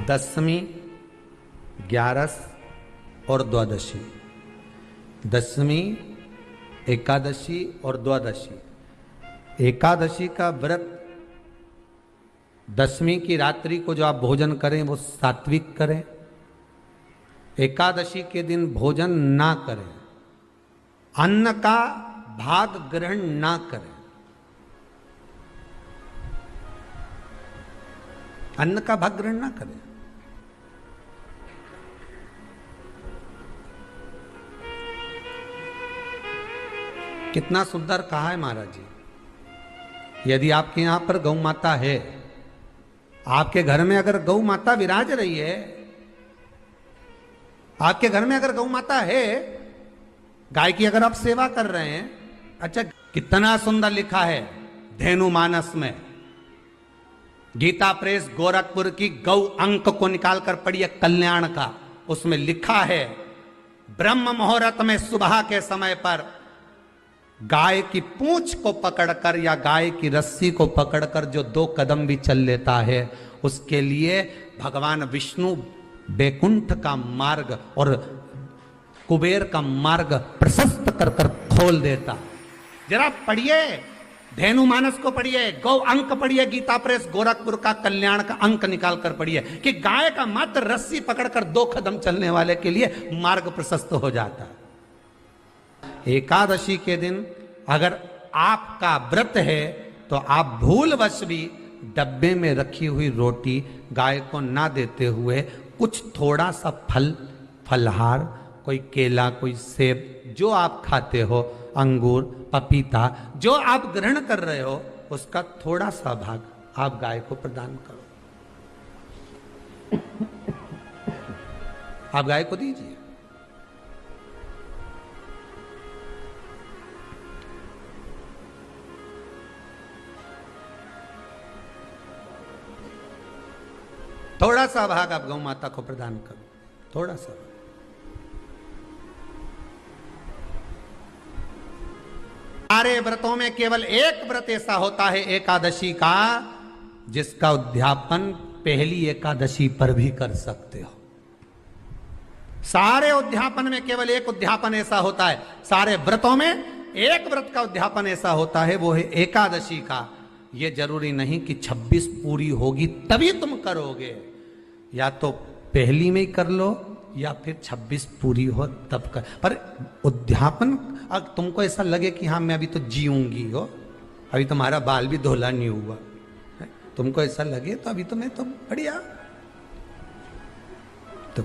दशमी, ग्यारस और द्वादशी। दशमी, एकादशी और द्वादशी। एकादशी का व्रत, दशमी की रात्रि को जो आप भोजन करें वो सात्विक करें। एकादशी के दिन भोजन ना करें, अन्न का भाग ग्रहण ना करें। अन्न का भाग ग्रहण ना करें। कितना सुंदर कहा है महाराज जी। यदि आपके यहां पर गौ माता है, आपके घर में अगर गौ माता विराज रही है, आपके घर में अगर गौ माता है, गाय की अगर आप सेवा कर रहे हैं, अच्छा कितना सुंदर लिखा है धेनु मानस में। गीता प्रेस गोरखपुर की गौ अंक को निकालकर पढ़िए कल्याण का, उसमें लिखा है ब्रह्म मुहूर्त में सुबह के समय पर गाय की पूंछ को पकड़कर या गाय की रस्सी को पकड़कर जो 2 कदम भी चल लेता है, उसके लिए भगवान विष्णु बैकुंठ का मार्ग और कुबेर का मार्ग प्रशस्त कर कर खोल देता। जरा पढ़िए, धेनु मानस को पढ़िए, गौ अंक पढ़िए, गीता प्रेस गोरखपुर का कल्याण का अंक निकाल कर पढ़िए कि गाय का मात्र रस्सी पकड़कर 2 कदम चलने वाले के लिए मार्ग प्रशस्त हो जाता है। एकादशी के दिन अगर आपका व्रत है तो आप भूलवश भी डब्बे में रखी हुई रोटी गाय को ना देते हुए कुछ थोड़ा सा फल, फलहार, कोई केला, कोई सेब, जो आप खाते हो, अंगूर, पपीता, जो आप ग्रहण कर रहे हो, उसका थोड़ा सा भाग आप गाय को प्रदान करो। आप गाय को दीजिए। थोड़ा सा भाग आप गौ माता को प्रदान करो, थोड़ा सा। सारे व्रतों में केवल एक व्रत ऐसा होता है एकादशी का, जिसका उद्यापन पहली एकादशी पर भी कर सकते हो। सारे उद्यापन में केवल एक उद्यापन ऐसा होता है, सारे व्रतों में एक व्रत का उद्यापन ऐसा होता है, वो है एकादशी का। ये जरूरी नहीं कि 26 पूरी होगी तभी तुम करोगे, या तो पहली में ही कर लो या फिर 26 पूरी हो तब कर। पर उद्यापन, अगर तुमको ऐसा लगे कि हाँ मैं अभी तो जीऊंगी हो, अभी तुम्हारा बाल भी धोला नहीं हुआ, तुमको ऐसा लगे तो अभी तो मैं तो बढ़िया, तो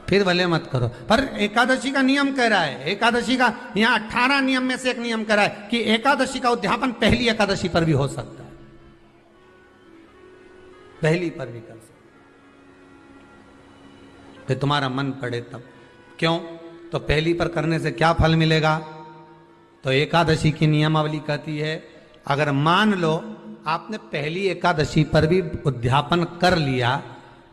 फिर भले मत करो। पर एकादशी का नियम कह रहा है, एकादशी का यहाँ 18 नियम में से एक नियम कह रहा है कि एकादशी का उद्यापन पहली एकादशी पर भी हो सकता है, पहली पर भी कर सकता है, फिर तुम्हारा मन पड़े तब। क्यों? तो पहली पर करने से क्या फल मिलेगा? तो एकादशी की नियमावली कहती है, अगर मान लो आपने पहली एकादशी पर भी उद्यापन कर लिया,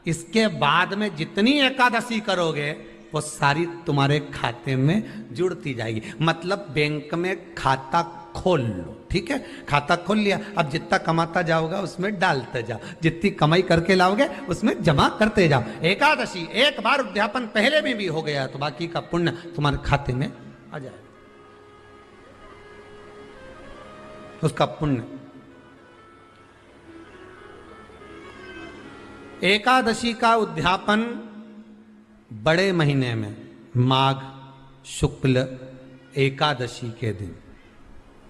इसके बाद में जितनी एकादशी करोगे वो सारी तुम्हारे खाते में जुड़ती जाएगी। मतलब बैंक में खाता खोल लो, ठीक है, खाता खोल लिया, अब जितना कमाता जाओगा उसमें डालते जाओ, जितनी कमाई करके लाओगे उसमें जमा करते जाओ। एकादशी एक बार उद्यापन पहले में भी हो गया तो बाकी का पुण्य तुम्हारे खाते में आ जाएगा, उसका पुण्य। एकादशी का उद्यापन बड़े महीने में, माघ शुक्ल एकादशी के दिन,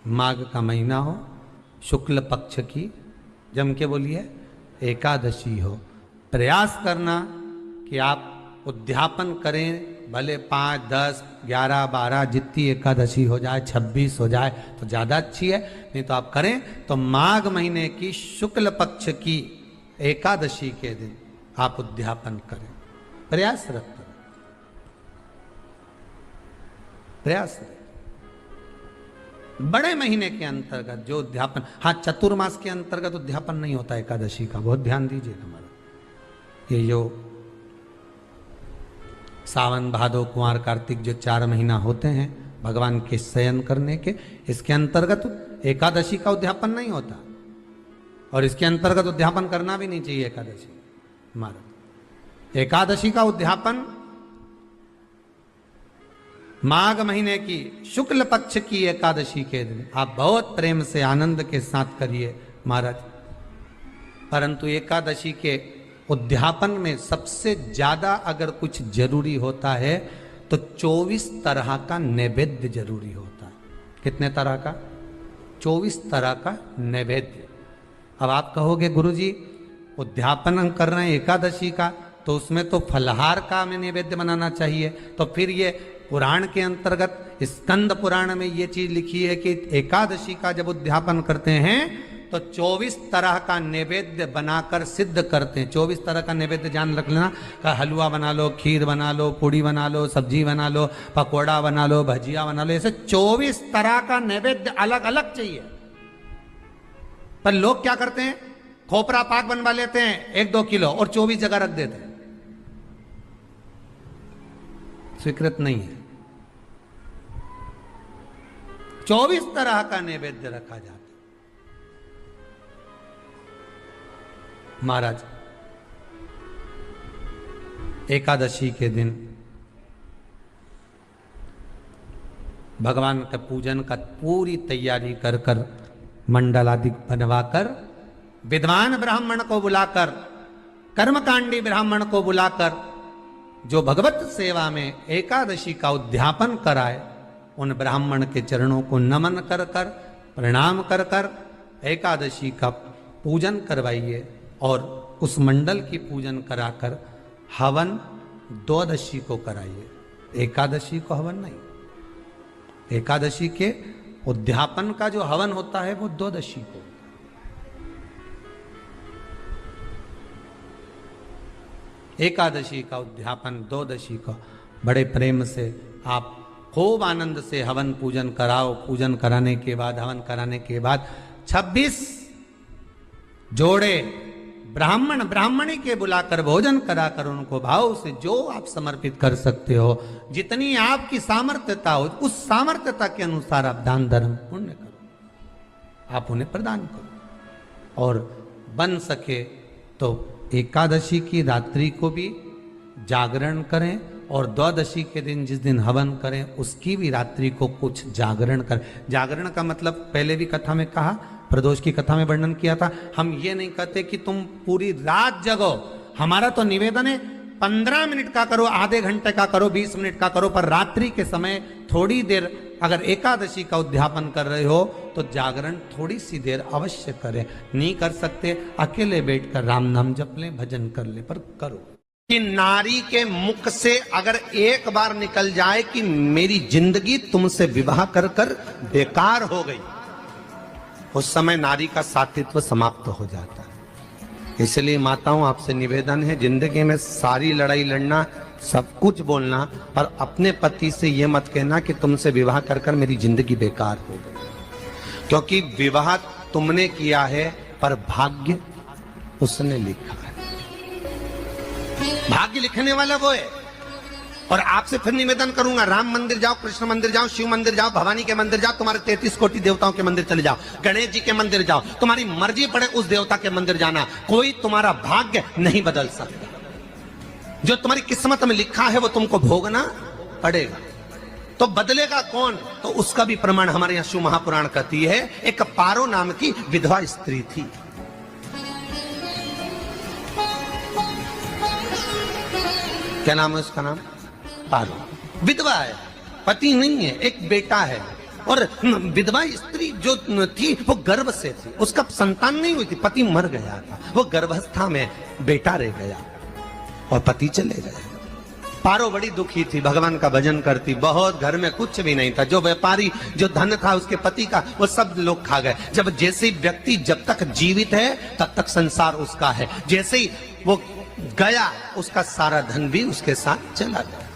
माघ का महीना हो, शुक्ल पक्ष की, जम के बोलिए, एकादशी हो, प्रयास करना कि आप उद्यापन करें, भले 5, 10, 11, 12 जितनी एकादशी हो जाए, 26 हो जाए तो ज़्यादा अच्छी है, नहीं तो आप करें तो माघ महीने की शुक्ल पक्ष की एकादशी के दिन आप उद्यापन करें, प्रयासरत करें, प्रयासरत। बड़े महीने के अंतर्गत जो उद्यापन, हाँ चतुर्मास के अंतर्गत उद्यापन नहीं होता एकादशी का, बहुत ध्यान दीजिए हमारा। ये जो सावन भादो कुंवर कार्तिक जो 4 महीना होते हैं भगवान के शयन करने के, इसके अंतर्गत एकादशी का उद्यापन नहीं होता, और इसके अंतर्गत उद्यापन करना भी नहीं चाहिए एकादशी। महाराज एकादशी का उद्यापन माघ महीने की शुक्ल पक्ष की एकादशी के दिन आप बहुत प्रेम से आनंद के साथ करिए महाराज। परंतु एकादशी के उद्यापन में सबसे ज्यादा अगर कुछ जरूरी होता है तो 24 तरह का नैवेद्य जरूरी होता है। कितने तरह का? 24 तरह का नैवेद्य। अब आप कहोगे गुरुजी उद्यापन हम कर रहे हैं एकादशी का, तो उसमें तो फलहार का हमें नैवेद्य बनाना चाहिए। तो फिर ये पुराण के अंतर्गत स्कंद पुराण में ये चीज लिखी है कि एकादशी का जब उद्यापन करते हैं तो 24 तरह का नैवेद्य बनाकर सिद्ध करते हैं। 24 तरह का नैवेद्य जान रख लेना का हलवा बना लो, खीर बना लो, पूड़ी बना लो, सब्जी बना लो, पकोड़ा बना लो, भजिया बना लो, ऐसे 24 तरह का नैवेद्य अलग अलग चाहिए। पर लोग क्या करते हैं, खोपरा पाक बनवा लेते हैं 1-2 किलो और 24 जगह रख देते हैं। स्वीकृत नहीं है। 24 तरह का नैवेद्य रखा जाता है। महाराज एकादशी के दिन भगवान के पूजन का पूरी तैयारी कर कर मंडल आदि बनवाकर विद्वान ब्राह्मण को बुलाकर, कर्मकांडी ब्राह्मण को बुलाकर जो भगवत सेवा में एकादशी का उद्यापन कराए, उन ब्राह्मण के चरणों को नमन कर कर, प्रणाम कर कर एकादशी का पूजन करवाइए और उस मंडल की पूजन कराकर हवन द्वादशी को कराइए। एकादशी को हवन नहीं। एकादशी के उद्यापन का जो हवन होता है वो द्वादशी को। एकादशी का उद्यापन द्वादशी को बड़े प्रेम से आप खूब आनंद से हवन पूजन कराओ। पूजन कराने के बाद, हवन कराने के बाद 26 जोड़े ब्राह्मण ब्राह्मणी के बुलाकर भोजन कराकर उनको भाव से जो आप समर्पित कर सकते हो, जितनी आपकी सामर्थ्यता हो, उस सामर्थ्यता के अनुसार आप दान धर्म पुण्य करो, आप उन्हें प्रदान करो। और बन सके तो एकादशी की रात्रि को भी जागरण करें और द्वादशी के दिन जिस दिन हवन करें उसकी भी रात्रि को कुछ जागरण करें। जागरण का मतलब पहले भी कथा में कहा, प्रदोष की कथा में वर्णन किया था। हम ये नहीं कहते कि तुम पूरी रात जगो। हमारा तो निवेदन है 15 मिनट का करो, आधे घंटे का करो, 20 मिनट का करो, पर रात्रि के समय थोड़ी देर अगर एकादशी का उद्यापन कर रहे हो तो जागरण थोड़ी सी देर अवश्य करें। नहीं कर सकते अकेले बैठकर राम नाम जप लें, भजन कर ले, पर करो। कि नारी के मुख से अगर एक बार निकल जाए कि मेरी जिंदगी तुमसे विवाह कर कर बेकार हो गई, उस समय नारी का साथित्व समाप्त हो जाता है। इसलिए माताओं आपसे निवेदन है, जिंदगी में सारी लड़ाई लड़ना, सब कुछ बोलना, पर अपने पति से यह मत कहना कि तुमसे विवाह कर कर मेरी जिंदगी बेकार हो गई। क्योंकि विवाह तुमने किया है पर भाग्य उसने लिखा है। भाग्य लिखने वाला वो है। और आपसे फिर निवेदन करूंगा, राम मंदिर जाओ, कृष्ण मंदिर जाओ, शिव मंदिर जाओ, भवानी के मंदिर जाओ, तुम्हारे 33 कोटि देवताओं के मंदिर चले जाओ, गणेश जी के मंदिर जाओ, तुम्हारी मर्जी पड़े उस देवता के मंदिर जाना, कोई तुम्हारा भाग्य नहीं बदल सकता। जो तुम्हारी किस्मत में लिखा है वो तुमको भोगना पड़ेगा। तो बदलेगा कौन? तो उसका भी प्रमाण हमारे यहां शिव महापुराण कहती है। एक पारो नाम की विधवा स्त्री थी। क्या नाम है उसका? नाम पारो। विधवा है, पति नहीं है, एक बेटा है। और विधवा स्त्री जो थी वो गर्भ से थी, उसका संतान नहीं हुई थी, पति मर गया था, वो गर्भावस्था में बेटा रह गया और पति चले गए। पारो बड़ी दुखी थी, भगवान का भजन करती, बहुत, घर में कुछ भी नहीं था। जो व्यापारी, जो धन था उसके पति का, वो सब लोग खा गए। जब जैसे व्यक्ति जब तक जीवित है तब तक संसार उसका है, जैसे ही वो गया उसका सारा धन भी उसके साथ चला गया।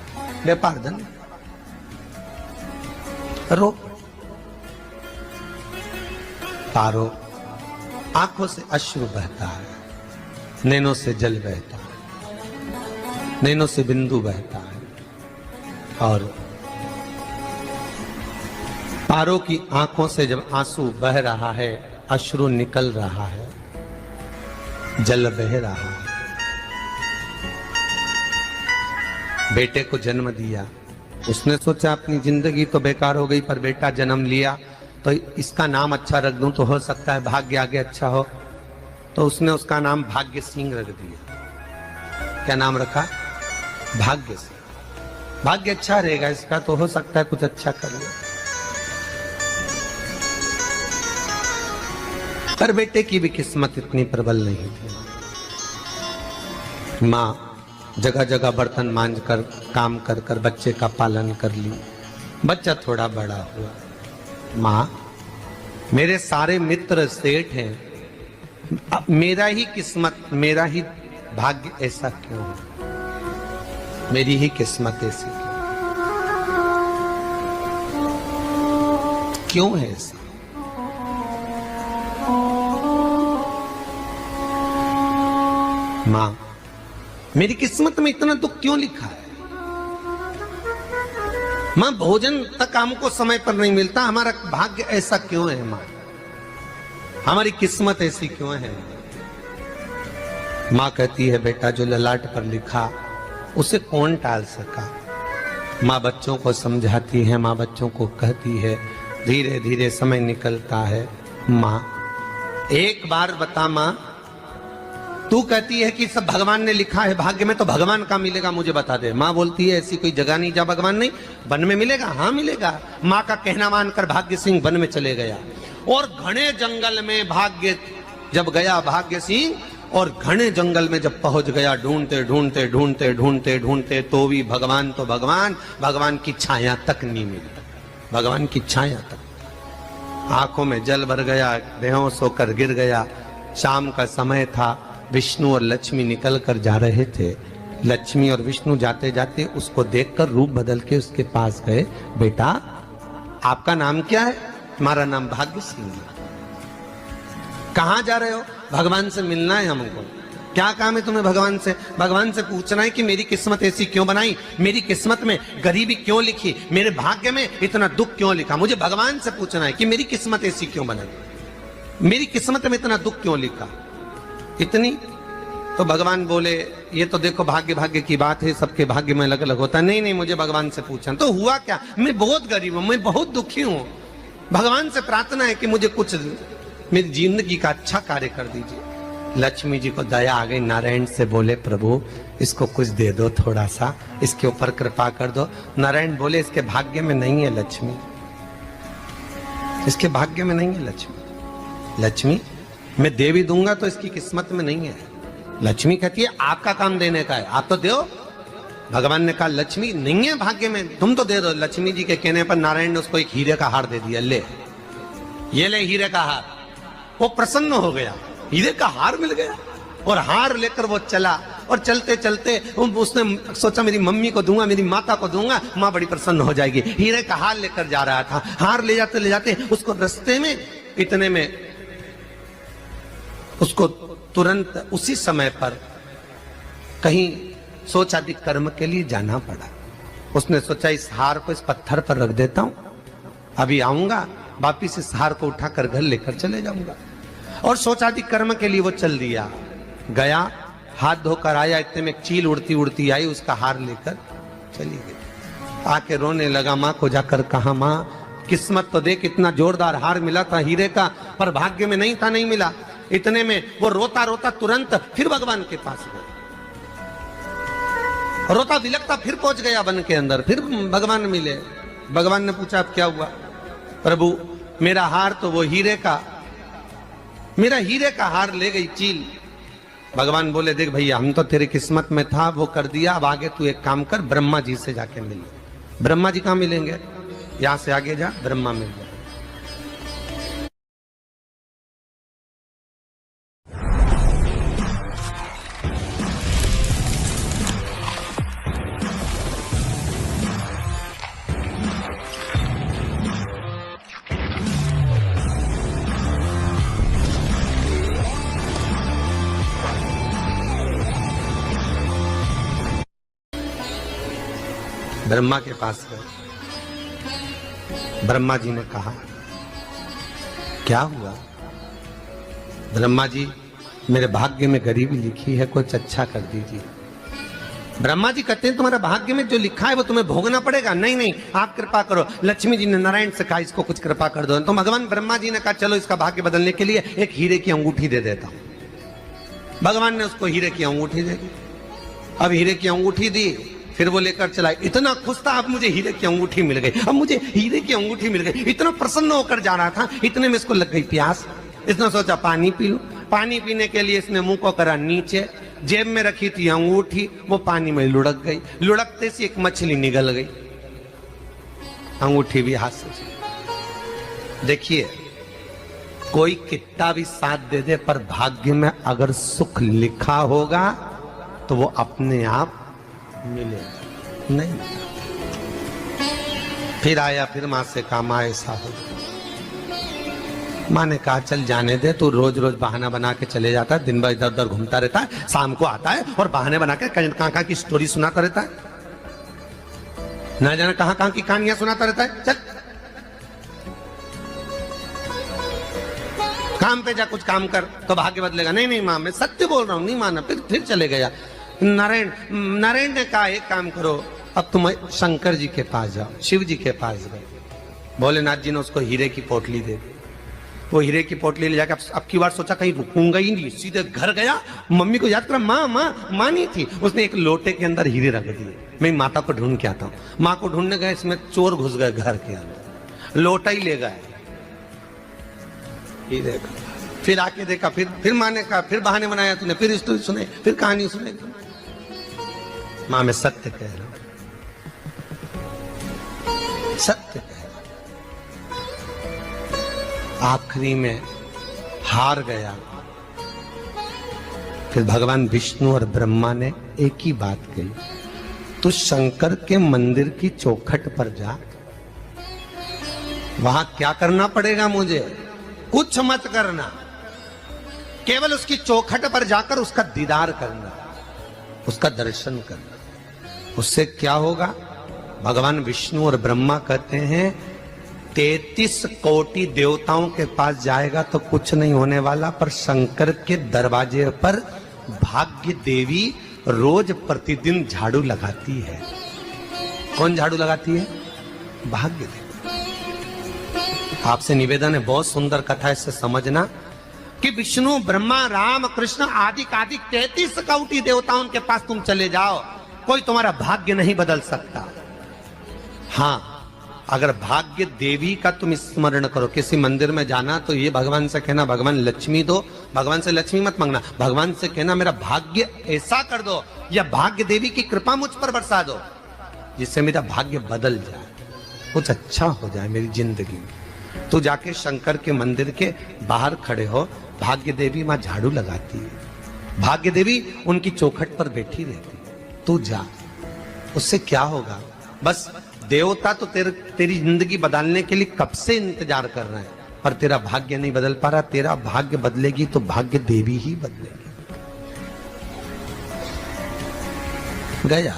व्यापार धन रो। पारो आंखों से अश्रु बहता है, नैनों से जल बहता है, नैनों से बिंदु बहता है। और पारो की आंखों से जब आंसू बह रहा है, अश्रु निकल रहा है, जल बह रहा है, बेटे को जन्म दिया। उसने सोचा अपनी जिंदगी तो बेकार हो गई, पर बेटा जन्म लिया तो इसका नाम अच्छा रख दूं तो हो सकता है भाग्य आगे अच्छा हो। तो उसने उसका नाम भाग्य सिंह रख दिया। क्या नाम रखा? भाग्य सिंह। भाग्य अच्छा रहेगा इसका, तो हो सकता है कुछ अच्छा कर ले। पर बेटे की भी किस्मत इतनी प्रबल नहीं थी। माँ जगह जगह बर्तन मांझ कर काम कर कर बच्चे का पालन कर ली। बच्चा थोड़ा बड़ा हुआ। माँ मेरे सारे मित्र सेठ हैं, अब मेरा ही किस्मत, मेरा ही भाग्य ऐसा क्यों है? मेरी ही किस्मत ऐसी क्यों है? ऐसा माँ मेरी किस्मत में इतना दुख क्यों लिखा है? माँ भोजन तक हमको समय पर नहीं मिलता, हमारा भाग्य ऐसा क्यों है? माँ हमारी किस्मत ऐसी क्यों है? माँ कहती है बेटा जो ललाट पर लिखा उसे कौन टाल सका। माँ बच्चों को समझाती है, माँ बच्चों को कहती है, धीरे धीरे समय निकलता है। माँ एक बार बता माँ, तू कहती है कि सब भगवान ने लिखा है भाग्य में, तो भगवान का मिलेगा मुझे बता दे। माँ बोलती है ऐसी कोई जगह नहीं जहाँ भगवान नहीं। वन में मिलेगा? हाँ मिलेगा। माँ का कहना मानकर भाग्य सिंह वन में चले गया और घने जंगल में भाग्य जब गया भाग्य सिंह, और घने जंगल में जब पहुंच गया, ढूंढते ढूंढते ढूंढते ढूंढते ढूंढते तो भी भगवान तो भगवान, भगवान की छाया तक नहीं मिली। भगवान की छाया तक। आंखों में जल भर गया, बेहोश होकर गिर गया। शाम का समय था, विष्णु और लक्ष्मी निकल कर जा रहे थे। लक्ष्मी और विष्णु जाते जाते उसको देखकर रूप बदल के उसके पास गए। बेटा आपका नाम क्या है? हमारा नाम भाग्य सिंह है। कहाँ जा रहे हो? भगवान से मिलना है हमको। क्या काम है तुम्हें भगवान से? भगवान से पूछना है कि मेरी किस्मत ऐसी क्यों बनाई, मेरी किस्मत में गरीबी क्यों लिखी, मेरे भाग्य में इतना दुख क्यों लिखा। मुझे भगवान से पूछना है कि मेरी किस्मत ऐसी क्यों बनाई, मेरी किस्मत में इतना दुख क्यों लिखा। इतनी तो भगवान बोले ये तो देखो भाग्य भाग्य की बात है, सबके भाग्य में अलग अलग होता है। नहीं नहीं मुझे भगवान से पूछना। तो हुआ क्या? मैं बहुत गरीब हूं, मैं बहुत दुखी हूं। भगवान से प्रार्थना है कि मुझे कुछ मेरी जिंदगी का अच्छा कार्य कर दीजिए। लक्ष्मी जी को दया आ गई, नारायण से बोले प्रभु इसको कुछ दे दो, थोड़ा सा इसके ऊपर कृपा कर दो। नारायण बोले इसके भाग्य में नहीं है लक्ष्मी, इसके भाग्य में नहीं है लक्ष्मी। लक्ष्मी मैं दे भी दूंगा तो इसकी किस्मत में नहीं है। लक्ष्मी कहती है आपका काम देने का है, आप तो दो। भगवान ने कहा लक्ष्मी नहीं है भाग्य में, तुम तो दे दो। लक्ष्मी जी के कहने पर नारायण ने उसको एक हीरे का हार दे दिया। ले ये ले हीरे का हार। वो प्रसन्न हो गया, हीरे का हार मिल गया। और हार लेकर वो चला, और चलते चलते उसने सोचा मेरी मम्मी को दूंगा, मेरी माता को दूंगा, माँ बड़ी प्रसन्न हो जाएगी। हीरे का हार लेकर जा रहा था। हार ले जाते उसको रास्ते में इतने में उसको तुरंत उसी समय पर कहीं सोचाधिक कर्म के लिए जाना पड़ा। उसने सोचा इस हार को इस पत्थर पर रख देता हूं, अभी आऊंगा वापिस इस हार को उठाकर घर लेकर चले जाऊंगा। और सोचाधिक कर्म के लिए वो चल दिया। गया, हाथ धोकर आया, इतने में चील उड़ती उड़ती आई, उसका हार लेकर चली गई। आके रोने लगा। माँ को जाकर कहा माँ किस्मत तो देख, इतना जोरदार हार मिला था हीरे का, पर भाग्य में नहीं था, नहीं मिला। इतने में वो रोता रोता तुरंत फिर भगवान के पास गया। रोता बिलखता फिर पहुंच गया वन के अंदर, फिर भगवान मिले। भगवान ने पूछा अब क्या हुआ? प्रभु मेरा हार तो वो हीरे का, मेरा हीरे का हार ले गई चील। भगवान बोले देख भैया हम तो तेरी किस्मत में था, वो कर दिया, अब आगे तू एक काम कर, ब्रह्मा जी से जाके मिल। ब्रह्मा जी कहाँ मिलेंगे? यहां से आगे जा, ब्रह्मा मिल जाए। ब्रह्मा के पास गए। ब्रह्मा जी ने कहा क्या हुआ? ब्रह्मा जी मेरे भाग्य में गरीबी लिखी है, कुछ अच्छा कर दीजिए। ब्रह्मा जी कहते हैं तुम्हारा भाग्य में जो लिखा है वो तुम्हें भोगना पड़ेगा। नहीं नहीं, आप कृपा करो। लक्ष्मी जी ने नारायण से कहा इसको कुछ कृपा कर दो। तो भगवान ब्रह्मा जी ने कहा चलो इसका भाग्य बदलने के लिए एक हीरे की अंगूठी दे देता हूं। भगवान ने उसको हीरे की अंगूठी दे दी। अब हीरे की अंगूठी दी, फिर वो लेकर चला। इतना खुश था, अब मुझे हीरे की अंगूठी मिल गई, अब मुझे हीरे की अंगूठी मिल गई। इतना प्रसन्न होकर जा रहा था, इतने में इसको लग गई प्यास। इसने सोचा पानी पी लूं। पानी पीने के लिए इसने मुंह को करा नीचे, जेब में रखी थी अंगूठी, वो पानी में लुढ़क गई। लुढ़कते से एक मछली निगल गई, अंगूठी भी हाथ से। देखिए, कोई कितना भी साथ दे दे, पर भाग्य में अगर सुख लिखा होगा तो वो अपने आप मिलेगा नहीं। फिर आया, फिर मां से कहा मां ऐसा हो। मां ने कहा चल जाने दे, तू रोज रोज बहाना बना के चले जाता है, दिन भर इधर उधर घूमता रहता है, शाम को आता है और बहाने बना के कहां की स्टोरी सुनाता रहता है, ना जाने कहां की कहानियां सुनाता रहता है। चल काम पे जा, कुछ काम कर तो भाग्य बदलेगा। नहीं नहीं मां, मैं सत्य बोल रहा हूं। नहीं माना, फिर चले गया। नारायण ने कहा एक काम करो, अब तुम शंकर जी के पास जाओ। शिव जी के पास गए। भोलेनाथ जी ने उसको हीरे की पोटली दे दी। वो हीरे की पोटली ले जाकर अब की बार सोचा कहीं रुकूंगा ही नहीं, सीधे घर गया। मम्मी को याद करा, माँ नहीं थी। उसने एक लोटे के अंदर हीरे रख दिए। मैं माता को ढूंढ के आता हूँ। माँ को ढूंढने गए, इसमें चोर घुस गए घर के अंदर, लोटा ही ले गए। फिर आके देखा, फिर माँ ने कहा, फिर बहाने बनाया तूने, फिर स्टोरी सुने, फिर कहानी सुने। माँ मैं सत्य कह रहा हूं, सत्य कह रहा हूं। आखिरी में हार गया। फिर भगवान विष्णु और ब्रह्मा ने एक ही बात कही, तू शंकर के मंदिर की चौखट पर जा। वहां क्या करना पड़ेगा मुझे? कुछ मत करना, केवल उसकी चौखट पर जाकर उसका दीदार करना, उसका दर्शन करना। उससे क्या होगा? भगवान विष्णु और ब्रह्मा कहते हैं 33 कोटि देवताओं के पास जाएगा तो कुछ नहीं होने वाला, पर शंकर के दरवाजे पर भाग्य देवी रोज प्रतिदिन झाड़ू लगाती है। कौन झाड़ू लगाती है? भाग्य देवी। आपसे निवेदन है, बहुत सुंदर कथा, इससे समझना कि विष्णु ब्रह्मा राम कृष्ण आदि 33 कोटि देवताओं के पास तुम चले जाओ, कोई तुम्हारा भाग्य नहीं बदल सकता। हाँ, अगर भाग्य देवी का तुम स्मरण करो, किसी मंदिर में जाना तो ये भगवान से कहना भगवान लक्ष्मी दो। भगवान से लक्ष्मी मत मांगना, भगवान से कहना मेरा भाग्य ऐसा कर दो, या भाग्य देवी की कृपा मुझ पर बरसा दो जिससे मेरा भाग्य बदल जाए, कुछ अच्छा हो जाए मेरी जिंदगी में। तो जाके शंकर के मंदिर के बाहर खड़े हो, भाग्य देवी मां झाड़ू लगाती है, भाग्य देवी उनकी चौखट पर बैठी रहती है। तू जा, उससे क्या होगा? बस देवता तो तेरी जिंदगी बदलने के लिए कब से इंतजार कर रहे हैं, पर तेरा भाग्य नहीं बदल पा रहा। तेरा भाग्य बदलेगी तो भाग्य देवी ही बदलेगी। गया,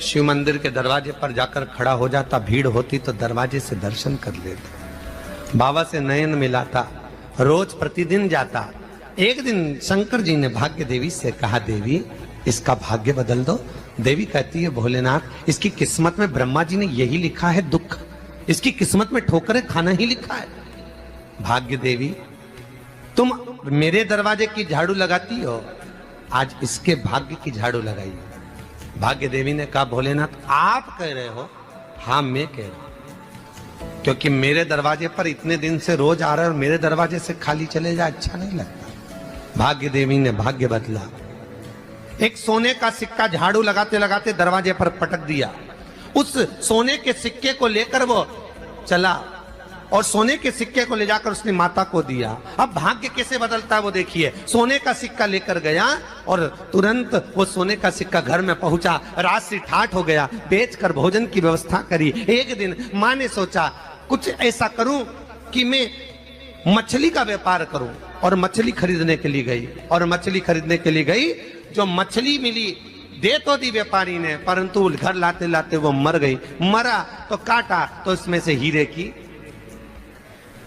शिव मंदिर के दरवाजे पर जाकर खड़ा हो जाता, भीड़ होती तो दरवाजे से दर्शन कर लेता, बाबा से नयन मिलाता, रोज प्रतिदिन जाता। एक दिन शंकर जी ने भाग्य देवी से कहा, देवी इसका भाग्य बदल दो। देवी कहती है, भोलेनाथ इसकी किस्मत में ब्रह्मा जी ने यही लिखा है दुख, इसकी किस्मत में ठोकरें खाना ही लिखा है। भाग्य देवी तुम मेरे दरवाजे की झाड़ू लगाती हो, आज इसके भाग्य की झाड़ू लगाई। भाग्य देवी ने कहा, भोलेनाथ आप कह रहे हो? हाँ मैं कह रहा हूं, क्योंकि मेरे दरवाजे पर इतने दिन से रोज आ रहा है और मेरे दरवाजे से खाली चले जाए अच्छा नहीं लगता। भाग्य देवी ने भाग्य बदला। एक सोने का सिक्का झाड़ू लगाते लगाते दरवाजे पर पटक दिया। उस सोने के सिक्के को लेकर वो चला और सोने के सिक्के को ले जाकर उसने माता को दिया। अब भाग्य कैसे बदलता है वो देखिए। सोने का सिक्का लेकर गया और तुरंत वो सोने का सिक्का घर में पहुंचा। रात से ठाठ हो गया, बेचकर भोजन की व्यवस्था करी। एक दिन मां ने सोचा कुछ ऐसा करूं कि मैं मछली का व्यापार करूं, और मछली खरीदने के लिए गई। और मछली खरीदने के लिए गई, जो मछली मिली दे तो दी व्यापारी ने, परंतु घर लाते लाते वो मर गई। मरा तो काटा तो इसमें से हीरे की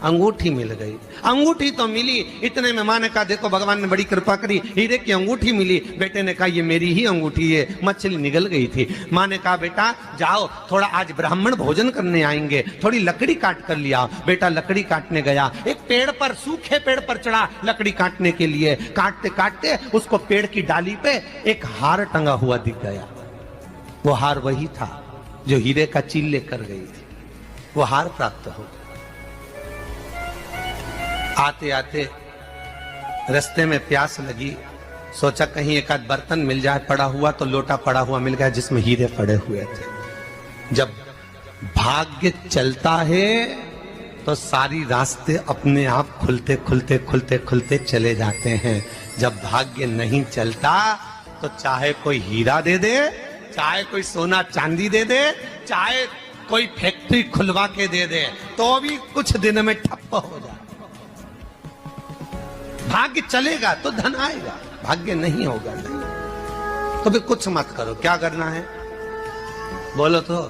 अंगूठी मिल गई। अंगूठी तो मिली, इतने में माँ ने कहा देखो भगवान ने बड़ी कृपा करी, हीरे की अंगूठी मिली। बेटे ने कहा ये मेरी ही अंगूठी है। मछली निगल गई थी। माँ ने कहा बेटा जाओ, थोड़ा आज ब्राह्मण भोजन करने आएंगे, थोड़ी लकड़ी काट कर लिया। बेटा लकड़ी काटने गया, एक पेड़ पर, सूखे पेड़ पर चढ़ा लकड़ी काटने के लिए। काटते काटते उसको पेड़ की डाली पे एक हार टंगा हुआ दिख गया। वो हार वही था जो हीरे का चील लेकर गई थी। वो हार प्राप्त हो गया। आते आते रास्ते में प्यास लगी, सोचा कहीं एक आध बर्तन मिल जाए, पड़ा हुआ तो लोटा पड़ा हुआ मिल गया जिसमें हीरे पड़े हुए थे। जब भाग्य चलता है तो सारी रास्ते अपने आप खुलते खुलते खुलते खुलते चले जाते हैं। जब भाग्य नहीं चलता तो चाहे कोई हीरा दे दे, चाहे कोई सोना चांदी दे दे, चाहे कोई फैक्ट्री खुलवा के दे दे, तो भी कुछ दिन में ठप्प हो जाए। भाग्य चलेगा तो धन आएगा, भाग्य नहीं होगा नहीं। तो भी कुछ मत करो। क्या करना है बोलो तो?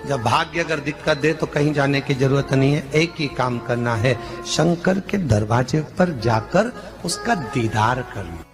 जब भाग्य अगर दिक्कत दे तो कहीं जाने की जरूरत नहीं है। एक ही काम करना है, शंकर के दरवाजे पर जाकर उसका दीदार करना।